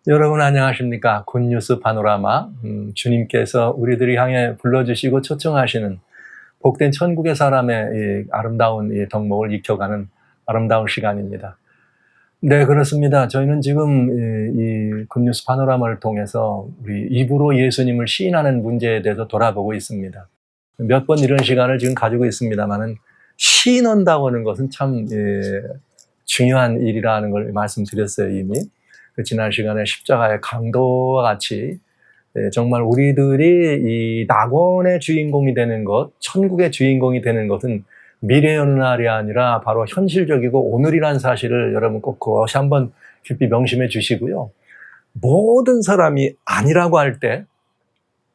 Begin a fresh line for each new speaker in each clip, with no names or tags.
여러분 안녕하십니까? 굿뉴스 파노라마. 주님께서 우리들을 향해 불러주시고 초청하시는 복된 천국의 사람의 이 아름다운 이 덕목을 익혀가는 아름다운 시간입니다. 네, 그렇습니다. 저희는 지금 이 굿뉴스 파노라마를 통해서 우리 입으로 예수님을 시인하는 문제에 대해서 돌아보고 있습니다. 몇 번 이런 시간을 지금 가지고 있습니다만은 시인한다고 하는 것은 참 중요한 일이라는 걸 말씀드렸어요, 이미. 지난 시간에 십자가의 강도와 같이 정말 우리들이 이 낙원의 주인공이 되는 것, 천국의 주인공이 되는 것은 미래의 어느 날이 아니라 바로 현실적이고 오늘이라는 사실을 여러분 꼭 그것이 한번 깊이 명심해 주시고요. 모든 사람이 아니라고 할 때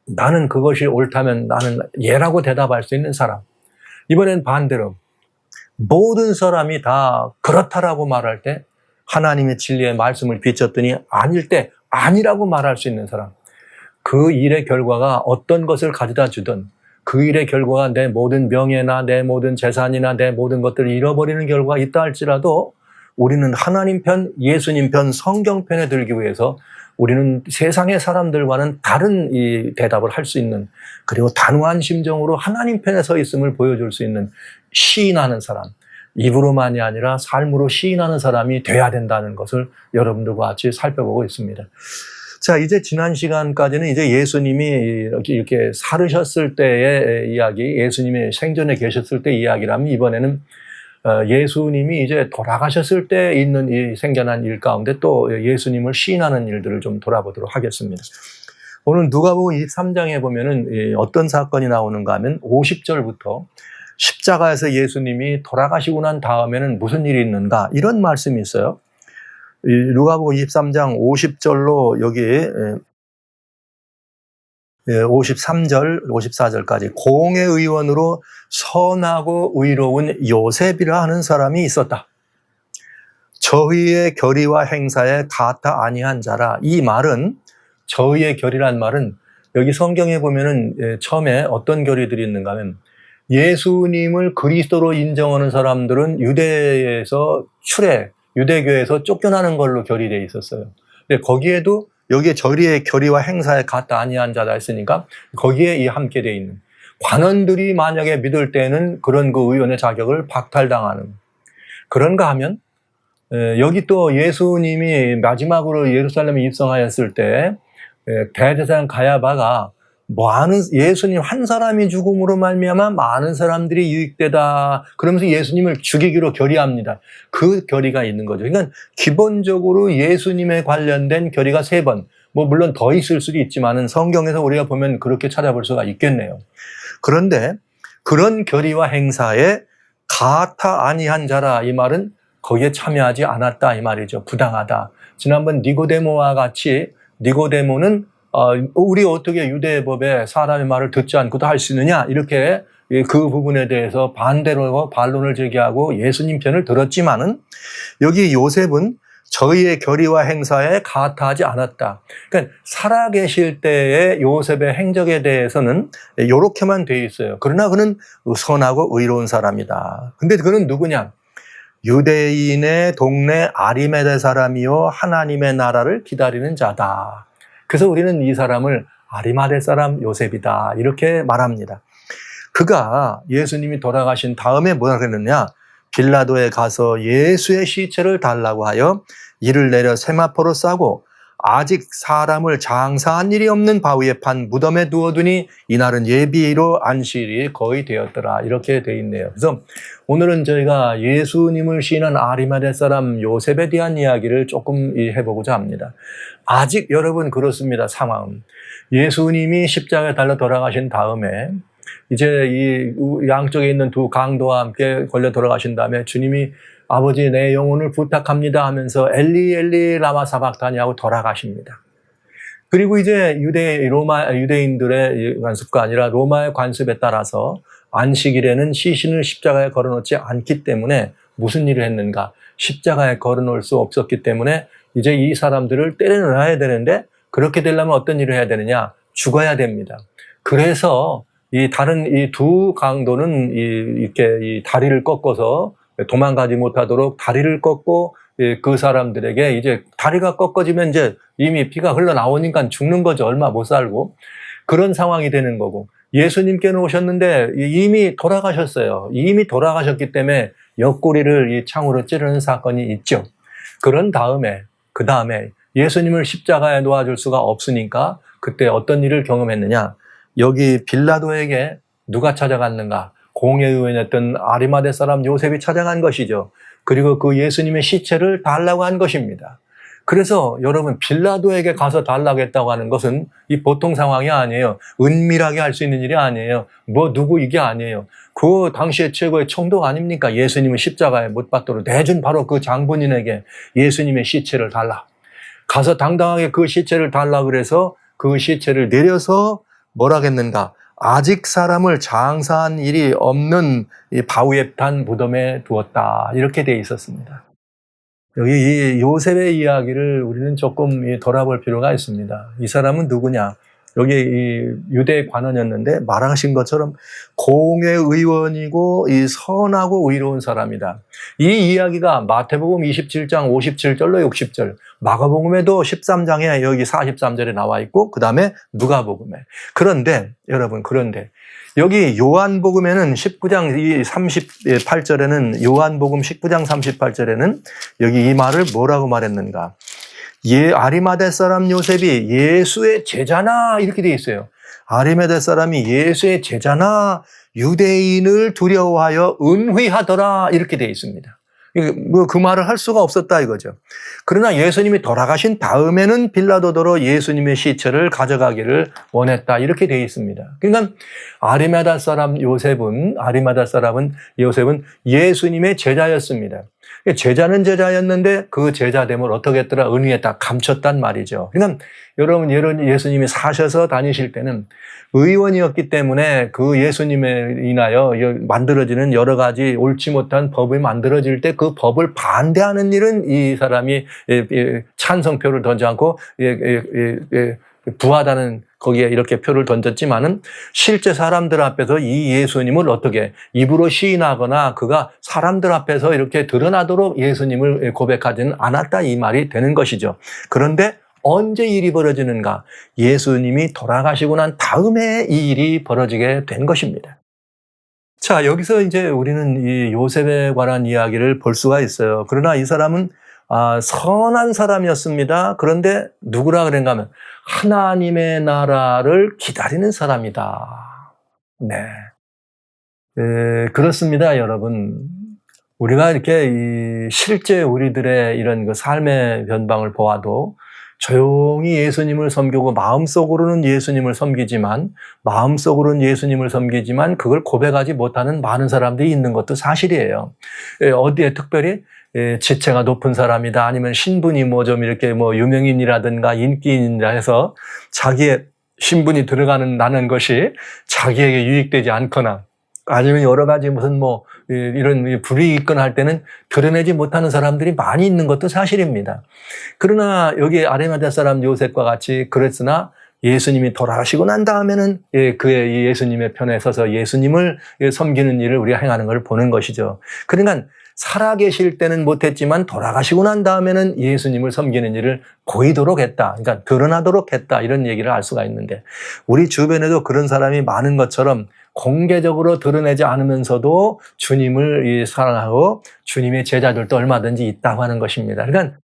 나는 그것이 옳다면 나는 예라고 대답할 수 있는 사람. 이번엔 반대로 모든 사람이 다 그렇다라고 말할 때 하나님의 진리의 말씀을 비췄더니 아닐 때 아니라고 말할 수 있는 사람. 그 일의 결과가 어떤 것을 가져다 주든 그 일의 결과가 내 모든 명예나 내 모든 재산이나 내 모든 것들을 잃어버리는 결과가 있다 할지라도 우리는 하나님 편, 예수님 편, 성경 편에 들기 위해서 우리는 세상의 사람들과는 다른 이 대답을 할 수 있는, 그리고 단호한 심정으로 하나님 편에 서 있음을 보여줄 수 있는 시인하는 사람, 입으로만이 아니라 삶으로 시인하는 사람이 돼야 된다는 것을 여러분들과 같이 살펴보고 있습니다. 자, 이제 지난 시간까지는 이제 예수님이 이렇게 살으셨을 때의 이야기, 예수님이 생전에 계셨을 때 이야기라면 이번에는 예수님이 이제 돌아가셨을 때 있는 이 생겨난 일 가운데 또 예수님을 시인하는 일들을 좀 돌아보도록 하겠습니다. 오늘 누가복음 23장에 보면은 어떤 사건이 나오는가 하면 50절부터 십자가에서 예수님이 돌아가시고 난 다음에는 무슨 일이 있는가, 이런 말씀이 있어요. 누가복음 23장 50절로 여기 53절, 54절까지 공의 의원으로 선하고 의로운 요셉이라 하는 사람이 있었다. 저희의 결의와 행사에 가타 아니한 자라. 이 말은, 저희의 결의란 말은 여기 성경에 보면은 처음에 어떤 결의들이 있는가 하면 예수님을 그리스도로 인정하는 사람들은 유대에서 유대교에서 쫓겨나는 걸로 결의되어 있었어요. 근데 거기에도 여기에 저희의 결의와 행사에 가타 아니한 자다 했으니까 거기에 이 함께 되어 있는 관원들이 만약에 믿을 때는 그런 그 의원의 자격을 박탈당하는, 그런가 하면 여기 또 예수님이 마지막으로 예루살렘에 입성하였을 때 대제사장 가야바가 예수님 한 사람이 죽음으로 말미암아 많은 사람들이 유익되다 그러면서 예수님을 죽이기로 결의합니다. 그 결의가 있는 거죠. 그러니까 기본적으로 예수님에 관련된 결의가 3번, 물론 더 있을 수도 있지만은 성경에서 우리가 보면 그렇게 찾아볼 수가 있겠네요. 그런데 그런 결의와 행사에 가타 아니한 자라, 이 말은 거기에 참여하지 않았다 이 말이죠. 부당하다. 지난번 니고데모와 같이, 니고데모는 우리 어떻게 유대법에 사람의 말을 듣지 않고도 할 수 있느냐, 이렇게 그 부분에 대해서 반대로 반론을 제기하고 예수님 편을 들었지만은 여기 요셉은 저희의 결의와 행사에 가타하지 않았다. 그러니까 살아계실 때의 요셉의 행적에 대해서는 이렇게만 돼 있어요. 그러나 그는 선하고 의로운 사람이다. 근데 그는 누구냐? 유대인의 동네 아리메데 사람이요 하나님의 나라를 기다리는 자다. 그래서 우리는 이 사람을 아리마대 사람 요셉이다 이렇게 말합니다. 그가 예수님이 돌아가신 다음에 뭐라 그랬느냐? 빌라도에 가서 예수의 시체를 달라고 하여 이를 내려 세마포로 싸고 아직 사람을 장사한 일이 없는 바위에 판 무덤에 두어두니 이날은 예비로 안식일이 거의 되었더라, 이렇게 돼 있네요. 그래서 오늘은 저희가 예수님을 시인한 아리마대 사람 요셉에 대한 이야기를 조금 해보고자 합니다. 아직 여러분 그렇습니다. 상황은 예수님이 십자가에 달려 돌아가신 다음에 이제 이 양쪽에 있는 두 강도와 함께 걸려 돌아가신 다음에 주님이 아버지 내 영혼을 부탁합니다 하면서 엘리 엘리 라마 사박다니 하고 돌아가십니다. 그리고 이제 유대인들의 관습과 아니라 로마의 관습에 따라서 안식일에는 시신을 십자가에 걸어놓지 않기 때문에 무슨 일을 했는가? 십자가에 걸어놓을 수 없었기 때문에 이제 이 사람들을 때려넣어야 되는데, 그렇게 되려면 어떤 일을 해야 되느냐? 죽어야 됩니다. 그래서 이 두 강도는 이렇게 이 다리를 꺾어서 도망가지 못하도록 다리를 꺾고 그 사람들에게 이제 다리가 꺾어지면 이제 이미 피가 흘러나오니까 죽는 거죠. 얼마 못 살고. 그런 상황이 되는 거고. 예수님께는 오셨는데 이미 돌아가셨어요. 이미 돌아가셨기 때문에 옆구리를 이 창으로 찌르는 사건이 있죠. 그런 다음에, 그 다음에 예수님을 십자가에 놓아줄 수가 없으니까 그때 어떤 일을 경험했느냐. 여기 빌라도에게 누가 찾아갔는가? 공회의원이었던 아리마대 사람 요셉이 찾아간 것이죠. 그리고 그 예수님의 시체를 달라고 한 것입니다. 그래서 여러분 빌라도에게 가서 달라고 했다고 하는 것은 이 보통 상황이 아니에요. 은밀하게 할 수 있는 일이 아니에요. 뭐 누구 이게 아니에요. 그 당시의 최고의 총독 아닙니까? 예수님을 십자가에 못 박도록 내준 바로 그 장본인에게 예수님의 시체를 달라. 가서 당당하게 그 시체를 달라 그래서 그 시체를 내려서 뭐라겠는가? 아직 사람을 장사한 일이 없는 이 바위에 단 무덤에 두었다. 이렇게 돼 있었습니다. 여기 이 요셉의 이야기를 우리는 조금 돌아볼 필요가 있습니다. 이 사람은 누구냐? 여기 이 유대 관원이었는데 말하신 것처럼 공회의원이고 이 선하고 의로운 사람이다. 이 이야기가 마태복음 27장 57절로 60절, 마가복음에도 13장에 여기 43절에 나와 있고 그 다음에 누가복음에. 그런데 여러분 여기 요한복음에는 19장 38절에는 요한복음 19장 38절에는 여기 이 말을 뭐라고 말했는가? 아리마대 사람 요셉이 예수의 제자나 이렇게 되어 있어요. 아리마대 사람이 예수의 제자나 유대인을 두려워하여 은휘하더라 이렇게 되어 있습니다. 그 말을 할 수가 없었다 이거죠. 그러나 예수님이 돌아가신 다음에는 빌라도더러 예수님의 시체를 가져가기를 원했다 이렇게 되어 있습니다. 그러니까 아리마다 사람은 요셉은 예수님의 제자였습니다. 제자는 제자였는데 그 제자됨을 어떻게 했더라? 은휘했다. 감췄단 말이죠. 그러니까 여러분 예수님이 사셔서 다니실 때는 의원이었기 때문에 그 예수님에 인하여 만들어지는 여러 가지 옳지 못한 법이 만들어질 때 그 법을 반대하는 일은 이 사람이 찬성표를 던지 않고 부하다는 거기에 이렇게 표를 던졌지만은 실제 사람들 앞에서 이 예수님을 어떻게 입으로 시인하거나 그가 사람들 앞에서 이렇게 드러나도록 예수님을 고백하지는 않았다 이 말이 되는 것이죠. 그런데 언제 일이 벌어지는가? 예수님이 돌아가시고 난 다음에 이 일이 벌어지게 된 것입니다. 자, 여기서 이제 우리는 이 요셉에 관한 이야기를 볼 수가 있어요. 그러나 이 사람은 선한 사람이었습니다. 그런데 누구라 그런가 하면 하나님의 나라를 기다리는 사람이다. 네. 그렇습니다, 여러분. 우리가 이렇게 실제 우리들의 이런 그 삶의 변방을 보아도 조용히 예수님을 섬기고 마음속으로는 예수님을 섬기지만 그걸 고백하지 못하는 많은 사람들이 있는 것도 사실이에요. 어디에 특별히 지체가 높은 사람이다 아니면 신분이 좀 이렇게 유명인이라든가 인기인이라 해서 자기의 신분이 나는 것이 자기에게 유익되지 않거나 아니면 여러 가지 이런 불이익건 할 때는 드러내지 못하는 사람들이 많이 있는 것도 사실입니다. 그러나 여기 아리마대 사람 요셉과 같이 그랬으나 예수님이 돌아가시고 난 다음에는 그의 예수님의 편에 서서 예수님을 섬기는 일을 우리가 행하는 걸 보는 것이죠. 그러니까 살아계실 때는 못했지만 돌아가시고 난 다음에는 예수님을 섬기는 일을 보이도록 했다. 그러니까 드러나도록 했다. 이런 얘기를 알 수가 있는데 우리 주변에도 그런 사람이 많은 것처럼 공개적으로 드러내지 않으면서도 주님을 사랑하고 주님의 제자들도 얼마든지 있다고 하는 것입니다. 그러니까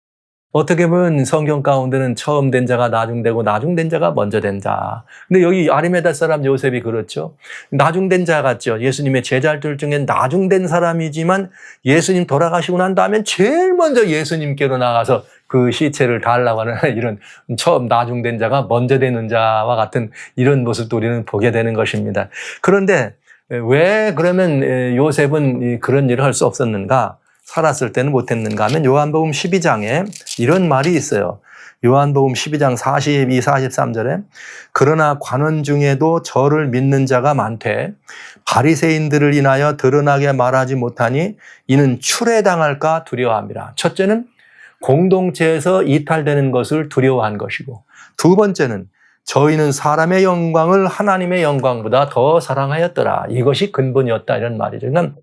어떻게 보면 성경 가운데는 처음 된 자가 나중되고 나중된 자가 먼저 된 자. 근데 여기 아리마대 사람 요셉이 그렇죠. 나중된 자 같죠. 예수님의 제자들 중에 나중된 사람이지만 예수님 돌아가시고 난 다음에 제일 먼저 예수님께로 나가서 그 시체를 달라고 하는 이런 처음 나중된 자가 먼저 되는 자와 같은 이런 모습도 우리는 보게 되는 것입니다. 그런데 왜 그러면 요셉은 그런 일을 할 수 없었는가? 살았을 때는 못했는가 하면 요한복음 12장에 이런 말이 있어요. 요한복음 12장 42, 43절에 그러나 관원 중에도 저를 믿는 자가 많되 바리새인들을 인하여 드러나게 말하지 못하니 이는 추례당할까 두려워함이라. 첫째는 공동체에서 이탈되는 것을 두려워한 것이고 두 번째는 저희는 사람의 영광을 하나님의 영광보다 더 사랑하였더라. 이것이 근본이었다 이런 말이죠. 그러니까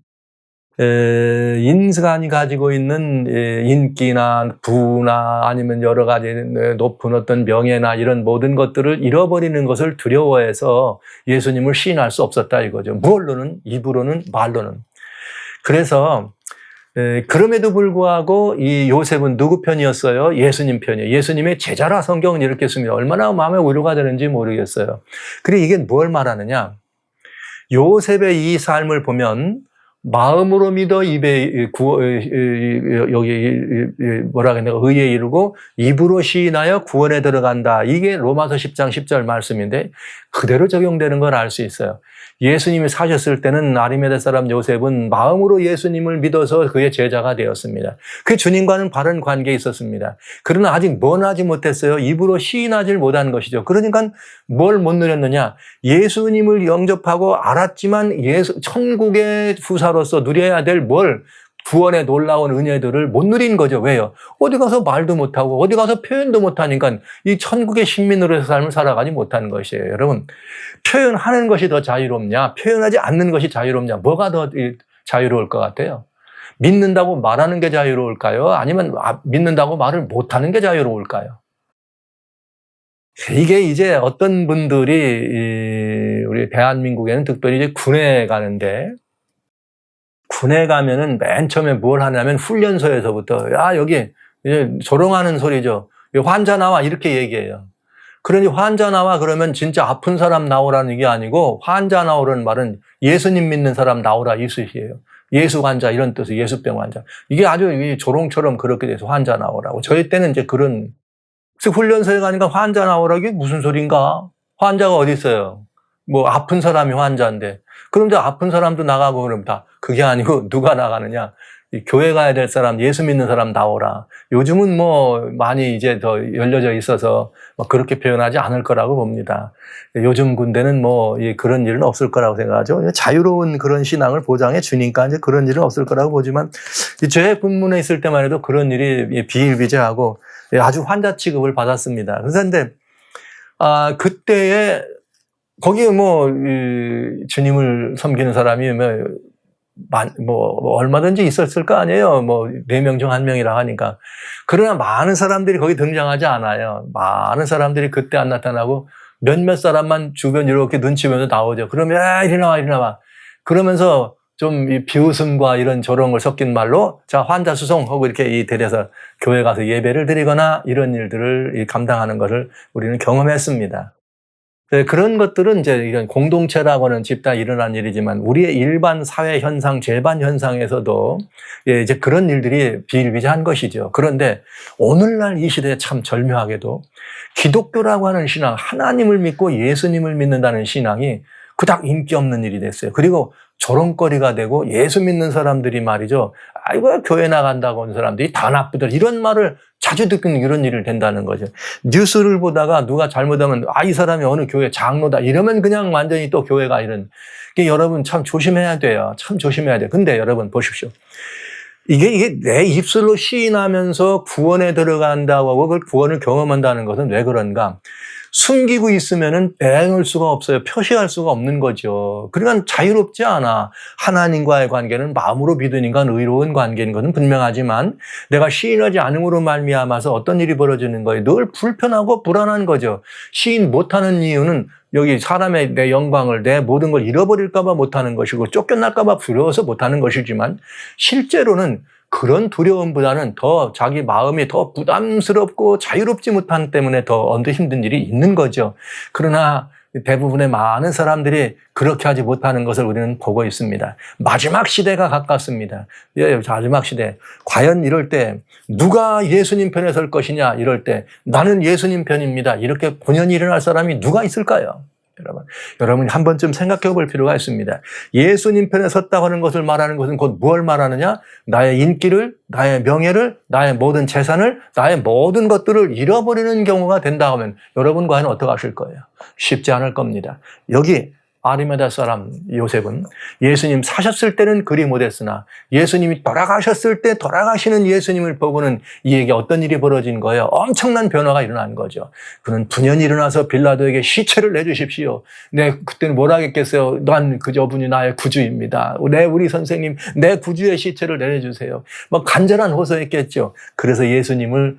인간이 가지고 있는 인기나 부나 아니면 여러 가지 높은 어떤 명예나 이런 모든 것들을 잃어버리는 것을 두려워해서 예수님을 시인할 수 없었다 이거죠. 무언로는, 입으로는, 말로는. 그래서 그럼에도 불구하고 이 요셉은 누구 편이었어요? 예수님 편이에요. 예수님의 제자라 성경은 이렇게 씁니다. 얼마나 마음에 위로가 되는지 모르겠어요. 그리고 이게 뭘 말하느냐? 요셉의 이 삶을 보면 마음으로 믿어 입에 여기 뭐라 그러나 의에 이르고 입으로 시인하여 구원에 들어간다. 이게 로마서 10장 10절 말씀인데 그대로 적용되는 걸 알 수 있어요. 예수님이 사셨을 때는 아리마대 사람 요셉은 마음으로 예수님을 믿어서 그의 제자가 되었습니다. 그 주님과는 바른 관계에 있었습니다. 그러나 아직 하지 못했어요. 입으로 시인하지 못한 것이죠. 그러니까 뭘 못 누렸느냐? 예수님을 영접하고 알았지만 천국의 후사로서 누려야 될 구원의 놀라운 은혜들을 못 누린 거죠. 왜요? 어디 가서 말도 못하고 어디 가서 표현도 못하니까 이 천국의 신민으로의 삶을 살아가지 못하는 것이에요. 여러분, 표현하는 것이 더 자유롭냐? 표현하지 않는 것이 자유롭냐? 뭐가 더 자유로울 것 같아요? 믿는다고 말하는 게 자유로울까요? 아니면 믿는다고 말을 못하는 게 자유로울까요? 이게 이제 어떤 분들이 우리 대한민국에는 특별히 이제 군에 가는데 군에 가면은 맨 처음에 뭘 하냐면 훈련소에서부터 여기 이제 조롱하는 소리죠. 환자 나와 이렇게 얘기해요. 그러니 환자 나와 그러면 진짜 아픈 사람 나오라는 게 아니고 환자 나오라는 말은 예수님 믿는 사람 나오라 이 뜻이에요. 예수 환자 이런 뜻이 예수병 환자. 이게 아주 조롱처럼 그렇게 돼서 환자 나오라고. 저희 때는 이제 그런 훈련소에 가니까 환자 나오라 이게 무슨 소린가? 환자가 어디 있어요? 아픈 사람이 환자인데. 그럼 이제 아픈 사람도 나가고 그러면 그게 아니고 누가 나가느냐? 교회 가야 될 사람, 예수 믿는 사람 나오라. 요즘은 많이 이제 더 열려져 있어서 그렇게 표현하지 않을 거라고 봅니다. 요즘 군대는 그런 일은 없을 거라고 생각하죠. 자유로운 그런 신앙을 보장해 주니까 이제 그런 일은 없을 거라고 보지만 제 군문에 있을 때만 해도 그런 일이 비일비재하고 아주 환자 취급을 받았습니다. 그래서 근데 그때에 거기에 주님을 섬기는 사람이 얼마든지 있었을 거 아니에요. 4명 중 1명이라 하니까. 그러나 많은 사람들이 거기 등장하지 않아요. 많은 사람들이 그때 안 나타나고 몇몇 사람만 주변 이렇게 눈치 보면서 나오죠. 그러면 이리 나와. 그러면서 좀 이 비웃음과 이런 조롱을 섞인 말로 자 환자 수송하고 이렇게 데려서 교회 가서 예배를 드리거나 이런 일들을 감당하는 것을 우리는 경험했습니다. 그런 것들은 이제 이런 공동체라고 하는 집단 일어난 일이지만 우리의 일반 사회 현상, 재반 현상에서도 이제 그런 일들이 비일비재한 것이죠. 그런데 오늘날 이 시대에 참 절묘하게도 기독교라고 하는 신앙, 하나님을 믿고 예수님을 믿는다는 신앙이 그닥 인기 없는 일이 됐어요. 그리고 조롱거리가 되고 예수 믿는 사람들이 말이죠. 아이고 교회 나간다고 하는 사람들이 다 나쁘다. 이런 말을 자주 듣는 이런 일을 된다는 거죠. 뉴스를 보다가 누가 잘못하면 이 사람이 어느 교회 장로다 이러면 그냥 완전히 또 교회가 이런. 여러분 참 조심해야 돼요. 참 조심해야 돼요. 근데 여러분 보십시오. 이게 내 입술로 시인하면서 구원에 들어간다고 하고 그걸 구원을 경험한다는 것은 왜 그런가? 숨기고 있으면은 내놓을 수가 없어요. 표시할 수가 없는 거죠. 그러니까 자유롭지 않아. 하나님과의 관계는 마음으로 믿으니까 의로운 관계인 것은 분명하지만 내가 시인하지 않음으로 말미암아서 어떤 일이 벌어지는 거예요. 늘 불편하고 불안한 거죠. 시인 못하는 이유는 여기 사람의 내 영광을 내 모든 걸 잃어버릴까 봐 못하는 것이고 쫓겨날까 봐 두려워서 못하는 것이지만 실제로는 그런 두려움보다는 더 자기 마음이 더 부담스럽고 자유롭지 못한 때문에 더 힘든 일이 있는 거죠. 그러나 대부분의 많은 사람들이 그렇게 하지 못하는 것을 우리는 보고 있습니다. 마지막 시대가 가깝습니다. 마지막 시대. 과연 이럴 때 누가 예수님 편에 설 것이냐 이럴 때 나는 예수님 편입니다. 이렇게 본연이 일어날 사람이 누가 있을까요? 여러분 한 번쯤 생각해 볼 필요가 있습니다. 예수님 편에 섰다고 하는 것을 말하는 것은 곧 뭘 말하느냐? 나의 인기를, 나의 명예를, 나의 모든 재산을, 나의 모든 것들을 잃어버리는 경우가 된다 하면 여러분 과연 어떻게 하실 거예요? 쉽지 않을 겁니다. 여기 아리마다 사람 요셉은 예수님 사셨을 때는 그리 못했으나 예수님이 돌아가셨을 때 돌아가시는 예수님을 보고는 이에게 어떤 일이 벌어진 거예요? 엄청난 변화가 일어난 거죠. 그는 분연히 일어나서 빌라도에게 시체를 내주십시오. 네, 그때는 뭐라 하겠겠어요? 난 그저분이 나의 구주입니다. 네, 우리 선생님, 내 구주의 시체를 내려주세요. 뭐 간절한 호소했겠죠. 그래서 예수님을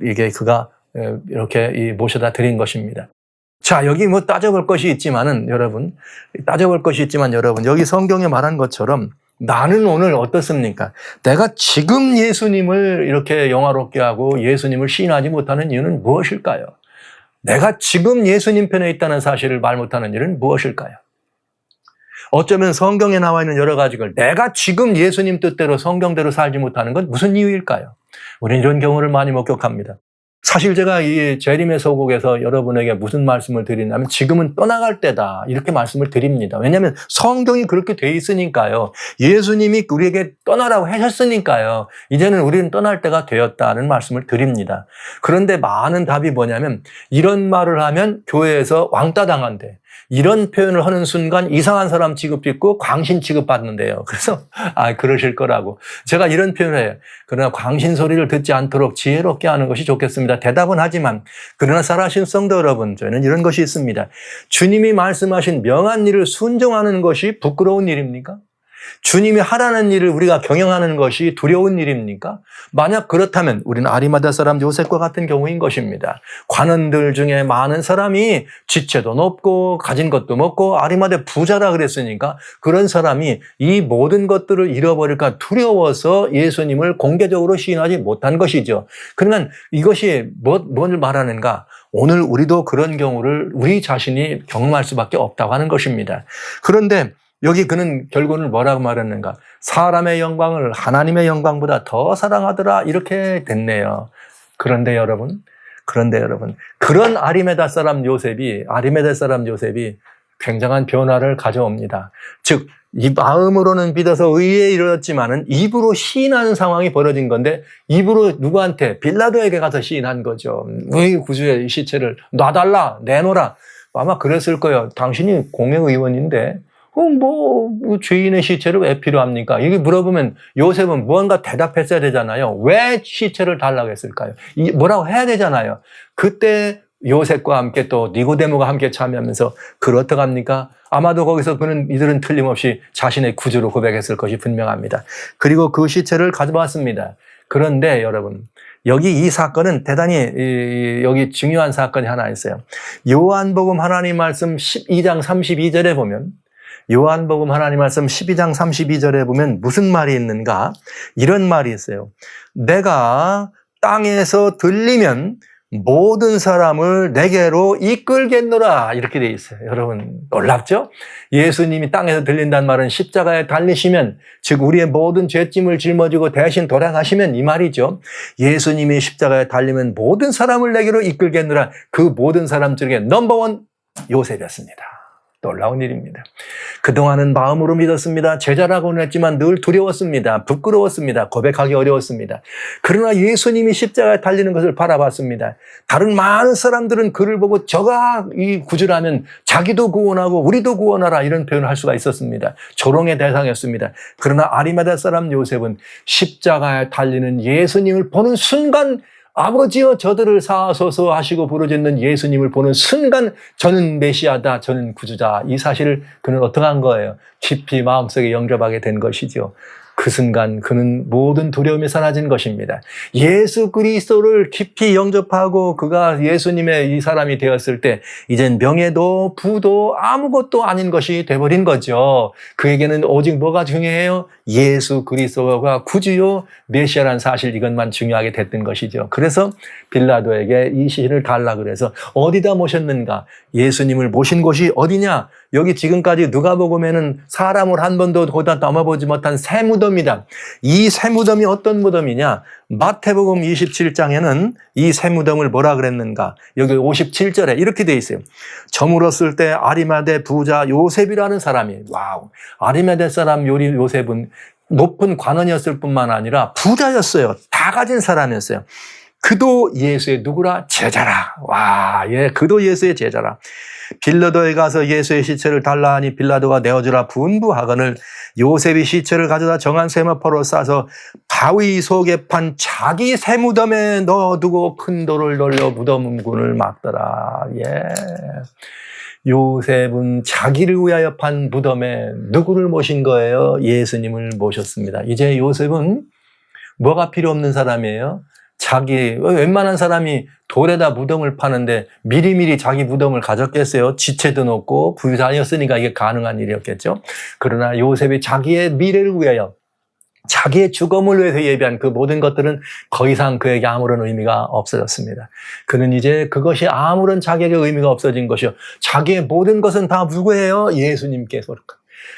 이게 그가 이렇게 모셔다 드린 것입니다. 자, 여기 뭐 따져볼 것이 있지만 여러분, 여기 성경에 말한 것처럼 나는 오늘 어떻습니까? 내가 지금 예수님을 이렇게 영화롭게 하고 예수님을 시인하지 못하는 이유는 무엇일까요? 내가 지금 예수님 편에 있다는 사실을 말 못하는 일은 무엇일까요? 어쩌면 성경에 나와 있는 여러 가지를 내가 지금 예수님 뜻대로 성경대로 살지 못하는 건 무슨 이유일까요? 우리는 이런 경우를 많이 목격합니다. 사실 제가 이 재림의 서곡에서 여러분에게 무슨 말씀을 드리냐면 지금은 떠나갈 때다 이렇게 말씀을 드립니다. 왜냐하면 성경이 그렇게 돼 있으니까요. 예수님이 우리에게 떠나라고 하셨으니까요. 이제는 우리는 떠날 때가 되었다는 말씀을 드립니다. 그런데 많은 답이 뭐냐면 이런 말을 하면 교회에서 왕따 당한대. 이런 표현을 하는 순간 이상한 사람 취급받고 광신 취급받는데요. 그래서 그러실 거라고. 제가 이런 표현을 해요. 그러나 광신 소리를 듣지 않도록 지혜롭게 하는 것이 좋겠습니다. 대답은 하지만 그러나 살아신 성도 여러분, 저희는 이런 것이 있습니다. 주님이 말씀하신 명한 일을 순종하는 것이 부끄러운 일입니까? 주님이 하라는 일을 우리가 경영하는 것이 두려운 일입니까? 만약 그렇다면 우리는 아리마다 사람 요셉과 같은 경우인 것입니다. 관원들 중에 많은 사람이 지체도 높고 가진 것도 먹고 아리마다 부자라 그랬으니까 그런 사람이 이 모든 것들을 잃어버릴까 두려워서 예수님을 공개적으로 시인하지 못한 것이죠. 그러면 이것이 뭘 말하는가? 오늘 우리도 그런 경우를 우리 자신이 경험할 수밖에 없다고 하는 것입니다. 그런데 여기 그는 결론을 뭐라고 말했는가? 사람의 영광을 하나님의 영광보다 더 사랑하더라 이렇게 됐네요. 그런데 여러분 그런 아리마다 사람 요셉이 굉장한 변화를 가져옵니다. 즉 이 마음으로는 믿어서 의에 이르렀지만은 입으로 시인하는 상황이 벌어진 건데 입으로 누구한테? 빌라도에게 가서 시인한 거죠. 왜 구주의 시체를 놔달라 내놓으라. 아마 그랬을 거예요. 당신이 공회의원인데 죄인의 시체를 왜 필요합니까? 이게 물어보면 요셉은 무언가 대답했어야 되잖아요. 왜 시체를 달라고 했을까요? 뭐라고 해야 되잖아요. 그때 요셉과 함께 또 니고데모가 함께 참여하면서 그걸 어떡합니까? 아마도 거기서 이들은 틀림없이 자신의 구주로 고백했을 것이 분명합니다. 그리고 그 시체를 가져왔습니다. 그런데 여러분, 여기 이 사건은 대단히 여기 중요한 사건이 하나 있어요. 요한복음 하나님 말씀 12장 32절에 보면 요한복음 하나님 말씀 12장 32절에 보면 무슨 말이 있는가? 이런 말이 있어요. 내가 땅에서 들리면 모든 사람을 내게로 이끌겠노라 이렇게 돼 있어요. 여러분 놀랍죠? 예수님이 땅에서 들린다는 말은 십자가에 달리시면 즉 우리의 모든 죄짐을 짊어지고 대신 돌아가시면 이 말이죠. 예수님이 십자가에 달리면 모든 사람을 내게로 이끌겠노라. 그 모든 사람 중에 넘버원 요셉이었습니다. 놀라운 일입니다. 그동안은 마음으로 믿었습니다. 제자라고는 했지만 늘 두려웠습니다. 부끄러웠습니다. 고백하기 어려웠습니다. 그러나 예수님이 십자가에 달리는 것을 바라봤습니다. 다른 많은 사람들은 그를 보고 저가 이 구주라면 자기도 구원하고 우리도 구원하라 이런 표현을 할 수가 있었습니다. 조롱의 대상이었습니다. 그러나 아리마다 사람 요셉은 십자가에 달리는 예수님을 보는 순간 아버지여 저들을 사하소서 하시고 부르짖는 예수님을 보는 순간 저는 메시아다, 저는 구주다. 이 사실을 그는 어떻게 한 거예요? 깊이 마음속에 영접하게 된 것이죠. 그 순간 그는 모든 두려움이 사라진 것입니다. 예수 그리스도를 깊이 영접하고 그가 예수님의 이 사람이 되었을 때 이젠 명예도 부도 아무것도 아닌 것이 돼버린 거죠. 그에게는 오직 뭐가 중요해요? 예수 그리스도가 구주요 메시아라는 사실 이것만 중요하게 됐던 것이죠. 그래서 빌라도에게 이 시신을 달라 그래서 어디다 모셨는가? 예수님을 모신 곳이 어디냐? 여기 지금까지 누가복음에는 사람을 한 번도 거기다 담아보지 못한 새 무덤이다. 이 새 무덤이 어떤 무덤이냐? 마태복음 27장에는 이 새 무덤을 뭐라 그랬는가? 여기 57절에 이렇게 돼 있어요. 저물었을 때 아리마대 부자 요셉이라는 사람이 아리마대 사람 요셉은 높은 관원이었을 뿐만 아니라 부자였어요. 다 가진 사람이었어요. 그도 예수의 누구라? 제자라. 와, 예, 그도 예수의 제자라. 빌라도에 가서 예수의 시체를 달라 하니 빌라도가 내어주라 분부하거늘 요셉이 시체를 가져다 정한 세마포로 싸서 바위 속에 판 자기 세무덤에 넣어두고 큰 돌을 돌려 무덤문을 막더라. 예. 요셉은 자기를 위하여 판 무덤에 누구를 모신 거예요? 예수님을 모셨습니다. 이제 요셉은 뭐가 필요 없는 사람이에요? 웬만한 사람이 돌에다 무덤을 파는데 미리미리 자기 무덤을 가졌겠어요? 지체도 높고 부자였으니까 이게 가능한 일이었겠죠? 그러나 요셉이 자기의 미래를 위하여 자기의 죽음을 위해서 예비한 그 모든 것들은 더 이상 그에게 아무런 의미가 없어졌습니다. 그는 이제 그것이 아무런 자기에게 의미가 없어진 것이요. 자기의 모든 것은 다 누구예요? 예수님께서.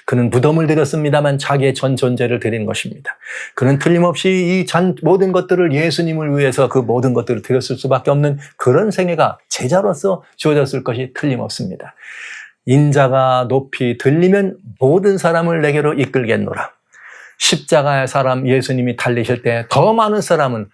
그는 무덤을 드렸습니다만 자기의 전 존재를 드린 것입니다. 그는 틀림없이 이 모든 것들을 예수님을 위해서 그 모든 것들을 드렸을 수밖에 없는 그런 생애가 제자로서 주어졌을 것이 틀림없습니다. 인자가 높이 들리면 모든 사람을 내게로 이끌겠노라. 십자가의 사람 예수님이 달리실 때 더 많은 사람은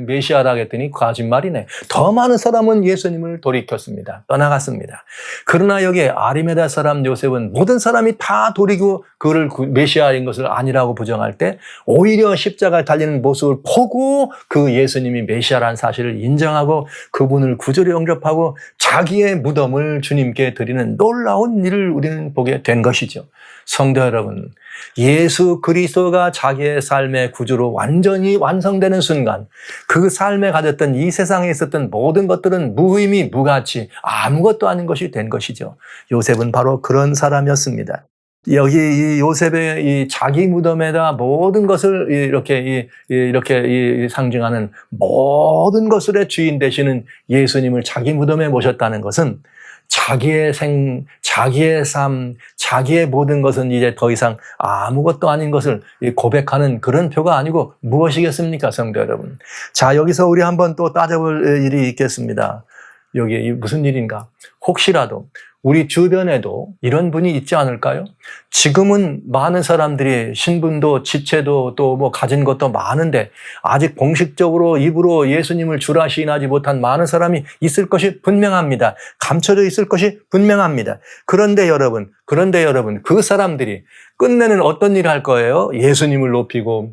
메시아라 했더니 거짓말이네. 더 많은 사람은 예수님을 돌이켰습니다. 떠나갔습니다. 그러나 여기에 아리마다 사람 요셉은 모든 사람이 다 돌이고 그를 메시아인 것을 아니라고 부정할 때 오히려 십자가에 달리는 모습을 보고 그 예수님이 메시아라는 사실을 인정하고 그분을 구주로 영접하고 자기의 무덤을 주님께 드리는 놀라운 일을 우리는 보게 된 것이죠. 성도 여러분, 예수 그리스도가 자기의 삶의 구주로 완전히 완성되는 순간 그 삶에 가졌던 이 세상에 있었던 모든 것들은 무의미, 무가치, 아무것도 아닌 것이 된 것이죠. 요셉은 바로 그런 사람이었습니다. 여기 이 요셉의 이 자기 무덤에다 모든 것을 이렇게 상징하는 모든 것들의 주인 되시는 예수님을 자기 무덤에 모셨다는 것은 자기의 자기의 삶, 자기의 모든 것은 이제 더 이상 아무것도 아닌 것을 고백하는 그런 표가 아니고 무엇이겠습니까, 성도 여러분? 자, 여기서 우리 한번 또 따져볼 일이 있겠습니다. 여기 무슨 일인가? 혹시라도 우리 주변에도 이런 분이 있지 않을까요? 지금은 많은 사람들이 신분도 지체도 또 뭐 가진 것도 많은데 아직 공식적으로 입으로 예수님을 주라 시인하지 못한 많은 사람이 있을 것이 분명합니다. 감춰져 있을 것이 분명합니다. 그런데 여러분, 그 사람들이 끝내는 어떤 일을 할 거예요? 예수님을 높이고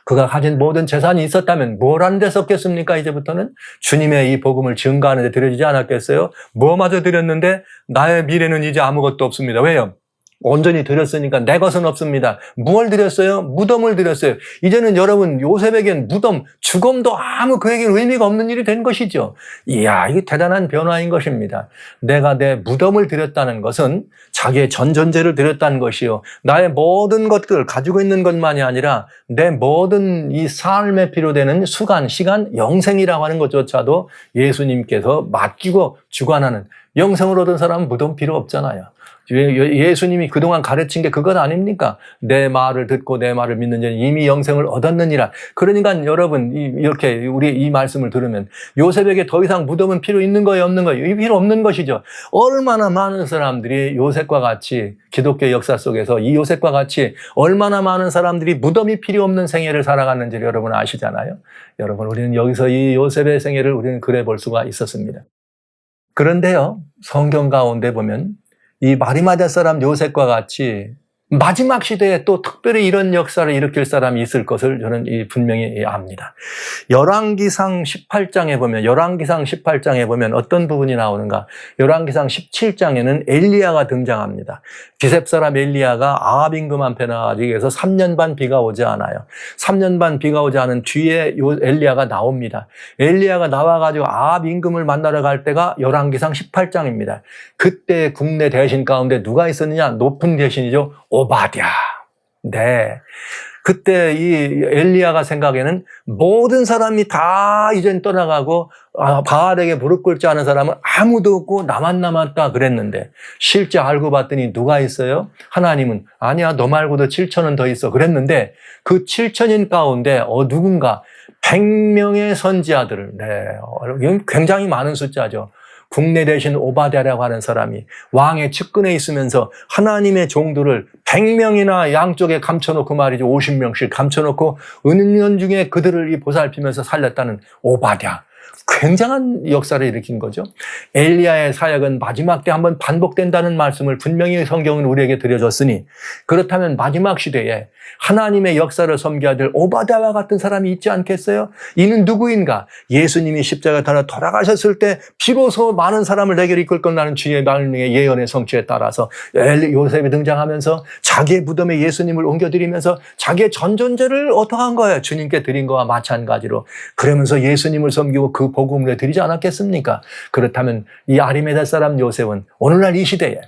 그가 가진 모든 재산이 있었다면 뭘 하는 데 썼겠습니까? 이제부터는 주님의 이 복음을 증거하는 데 들여지지 않았겠어요? 뭐마저 드렸는데 나의 미래는 이제 아무것도 없습니다. 왜요? 온전히 드렸으니까 내 것은 없습니다. 무엇을 드렸어요? 무덤을 드렸어요. 이제는 여러분 요셉에겐 무덤, 죽음도 아무 그에겐 의미가 없는 일이 된 것이죠. 이야, 이게 대단한 변화인 것입니다. 내가 내 무덤을 드렸다는 것은 자기의 전 존재를 드렸다는 것이요. 나의 모든 것들 가지고 있는 것만이 아니라 내 모든 이 삶에 필요되는 수간, 시간, 영생이라고 하는 것조차도 예수님께서 맡기고 주관하는 영생을 얻은 사람은 무덤 필요 없잖아요. 예수님이 그동안 가르친 게 그것 아닙니까? 내 말을 듣고 내 말을 믿는 자는 이미 영생을 얻었느니라. 그러니까 여러분 이렇게 우리 이 말씀을 들으면 요셉에게 더 이상 무덤은 필요 있는 거예요, 없는 거예요? 이 필요 없는 것이죠. 얼마나 많은 사람들이 요셉과 같이 기독교 역사 속에서 이 요셉과 같이 얼마나 많은 사람들이 무덤이 필요 없는 생애를 살아갔는지 여러분 아시잖아요. 여러분 우리는 여기서 이 요셉의 생애를 우리는 그래 볼 수가 있었습니다. 그런데요, 성경 가운데 보면 이 마리마다 사람 요셉과 같이 마지막 시대에 또 특별히 이런 역사를 일으킬 사람이 있을 것을 저는 분명히 압니다. 열왕기상 18장에 보면 어떤 부분이 나오는가? 열왕기상 17장에는 엘리야가 등장합니다. 기셉 사람 엘리야가 아합 임금 앞에 나가지고 해서 3년 반 비가 오지 않아요. 3년 반 비가 오지 않은 뒤에 엘리야가 나옵니다. 엘리야가 나와가지고 아합 임금을 만나러 갈 때가 열왕기상 18장입니다. 그때 국내 대신 가운데 누가 있었느냐? 높은 대신이죠. 오바댜. 네. 그때 이 엘리야가 생각에는 모든 사람이 다 이젠 떠나가고 바알에게 무릎 꿇지 않은 사람은 아무도 없고 나만 남았다 그랬는데 실제 알고 봤더니 누가 있어요? 하나님은 아니야 너 말고도 7천은 더 있어 그랬는데 그 7천인 가운데 누군가 100명의 선지자들을, 네, 굉장히 많은 숫자죠. 국내 대신 오바댜라고 하는 사람이 왕의 측근에 있으면서 하나님의 종들을 100명이나 양쪽에 감춰놓고 말이죠. 50명씩 감춰놓고 은년 중에 그들을 보살피면서 살렸다는 오바댜. 굉장한 역사를 일으킨 거죠. 엘리야의 사역은 마지막 때 한번 반복된다는 말씀을 분명히 성경은 우리에게 들려줬으니, 그렇다면 마지막 시대에 하나님의 역사를 섬겨야 될 오바댜와 같은 사람이 있지 않겠어요? 이는 누구인가? 예수님이 십자가에 달아 돌아가셨을 때 비로소 많은 사람을 내게로 이끌 것이라는 주의 말씀의 예언의 성취에 따라서 요셉이 등장하면서 자기의 무덤에 예수님을 옮겨드리면서 자기의 전존재를 어떻게 한 거예요? 주님께 드린 거와 마찬가지로. 그러면서 예수님을 섬기고 그 복음을 드리지 않았겠습니까? 그렇다면 이 아리마대 사람 요셉은 오늘날 이 시대에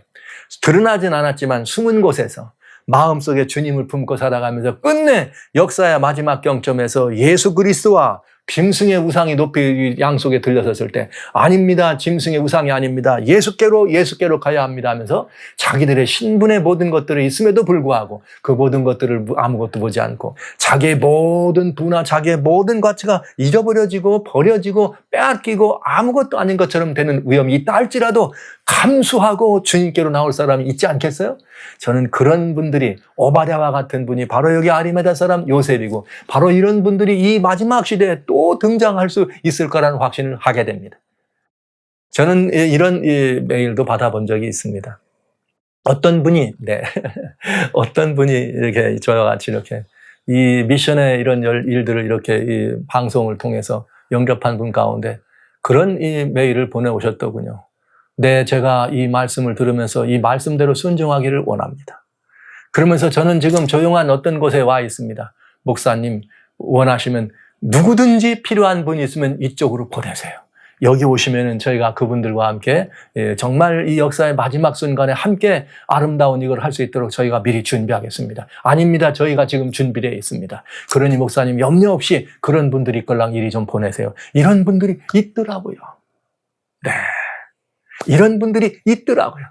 드러나진 않았지만 숨은 곳에서 마음속에 주님을 품고 살아가면서 끝내 역사의 마지막 경점에서 예수 그리스도와 짐승의 우상이 높이 양속에 들려섰을 때 아닙니다. 짐승의 우상이 아닙니다. 예수께로 가야 합니다 하면서 자기들의 신분의 모든 것들이 있음에도 불구하고 그 모든 것들을 아무것도 보지 않고 자기의 모든 부나 자기의 모든 가치가 잊어버려지고 버려지고 빼앗기고 아무것도 아닌 것처럼 되는 위험이 있다 할지라도 감수하고 주님께로 나올 사람이 있지 않겠어요? 저는 그런 분들이 오바댜와 같은 분이 바로 여기 아리마대 사람 요셉이고 바로 이런 분들이 이 마지막 시대에 또 등장할 수 있을 거라는 확신을 하게 됩니다. 저는 이런 메일도 받아본 적이 있습니다. 어떤 분이 이렇게 저와 같이 이렇게 이 미션의 이런 일들을 이렇게 이 방송을 통해서 영접한 분 가운데 그런 이 메일을 보내오셨더군요. 네, 제가 이 말씀을 들으면서 이 말씀대로 순종하기를 원합니다. 그러면서 저는 지금 조용한 어떤 곳에 와 있습니다. 목사님, 원하시면 누구든지 필요한 분이 있으면 이쪽으로 보내세요. 여기 오시면은 저희가 그분들과 함께 정말 이 역사의 마지막 순간에 함께 아름다운 이걸 할 수 있도록 저희가 미리 준비하겠습니다. 아닙니다. 저희가 지금 준비되어 있습니다. 그러니 목사님 염려 없이 그런 분들이 있걸랑 이리 좀 보내세요. 이런 분들이 있더라고요. 네. 이런 분들이 있더라고요.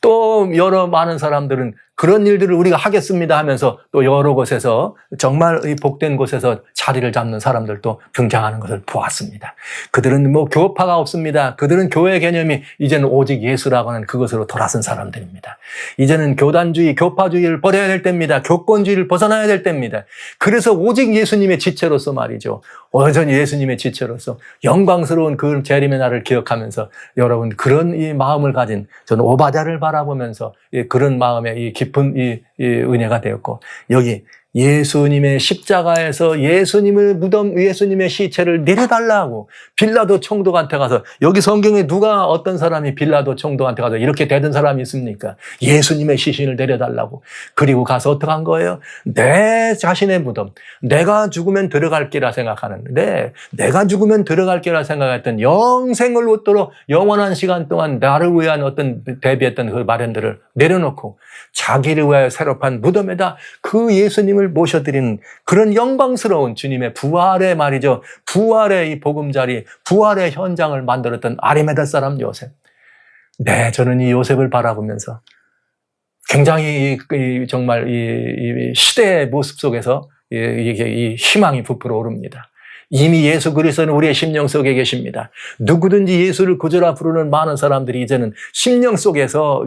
또 여러 많은 사람들은 그런 일들을 우리가 하겠습니다 하면서 또 여러 곳에서 정말 복된 곳에서 자리를 잡는 사람들도 등장하는 것을 보았습니다. 그들은 뭐 교파가 없습니다. 그들은 교회 개념이 이제는 오직 예수라고 하는 그것으로 돌아선 사람들입니다. 이제는 교단주의, 교파주의를 버려야 될 때입니다. 교권주의를 벗어나야 될 때입니다. 그래서 오직 예수님의 지체로서 말이죠. 여전히 예수님의 지체로서 영광스러운 그 재림의 날을 기억하면서 여러분 그런 이 마음을 가진 저는 오바댜를 바라보면서 그런 마음에 이 깊은 이 은혜가 되었고 여기 예수님의 십자가에서 예수님의 무덤, 예수님의 시체를 내려달라고 빌라도 총독한테 가서 여기 성경에 누가 어떤 사람이 빌라도 총독한테 가서 이렇게 대든 사람이 있습니까? 예수님의 시신을 내려달라고. 그리고 가서 어떻게 한 거예요? 내 자신의 무덤, 내가 죽으면 들어갈 게라 생각하는데 내가 죽으면 들어갈 게라 생각했던 영생을 얻도록 영원한 시간 동안 나를 위한 어떤 대비했던 그 마련들을 내려놓고 자기를 위하여 새로 판 무덤에다 그 예수님을 모셔드리는 그런 영광스러운 주님의 부활의 말이죠. 부활의 이 보금자리, 부활의 현장을 만들었던 아리마대 사람 요셉. 네, 저는 이 요셉을 바라보면서 굉장히 정말 이 시대의 모습 속에서 이 희망이 부풀어 오릅니다. 이미 예수 그리스도는 우리의 심령 속에 계십니다. 누구든지 예수를 구주라 부르는 많은 사람들이 이제는 심령 속에서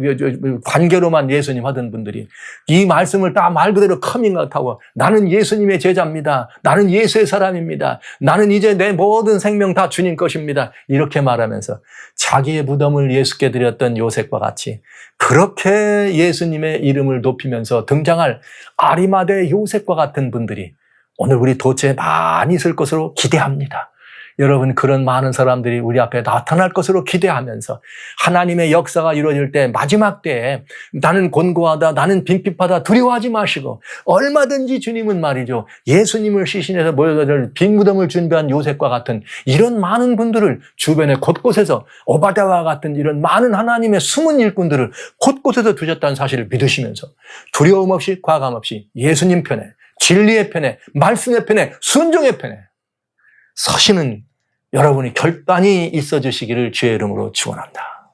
관계로만 예수님 하던 분들이 이 말씀을 다 말 그대로 커밍아웃하고 나는 예수님의 제자입니다. 나는 예수의 사람입니다. 나는 이제 내 모든 생명 다 주님 것입니다. 이렇게 말하면서 자기의 무덤을 예수께 드렸던 요셉과 같이 그렇게 예수님의 이름을 높이면서 등장할 아리마대 요셉과 같은 분들이 오늘 우리 도처에 많이 있을 것으로 기대합니다. 여러분 그런 많은 사람들이 우리 앞에 나타날 것으로 기대하면서 하나님의 역사가 이루어질 때 마지막 때에 나는 곤고하다 나는 빈핍하다 두려워하지 마시고 얼마든지 주님은 말이죠. 예수님을 시신에서 모여들 빈 무덤을 준비한 요셉과 같은 이런 많은 분들을 주변에 곳곳에서 오바댜와 같은 이런 많은 하나님의 숨은 일꾼들을 곳곳에서 두셨다는 사실을 믿으시면서 두려움 없이 과감 없이 예수님 편에 진리의 편에 말씀의 편에 순종의 편에 서시는 여러분이 결단이 있어 주시기를 주의 이름으로 축원합니다.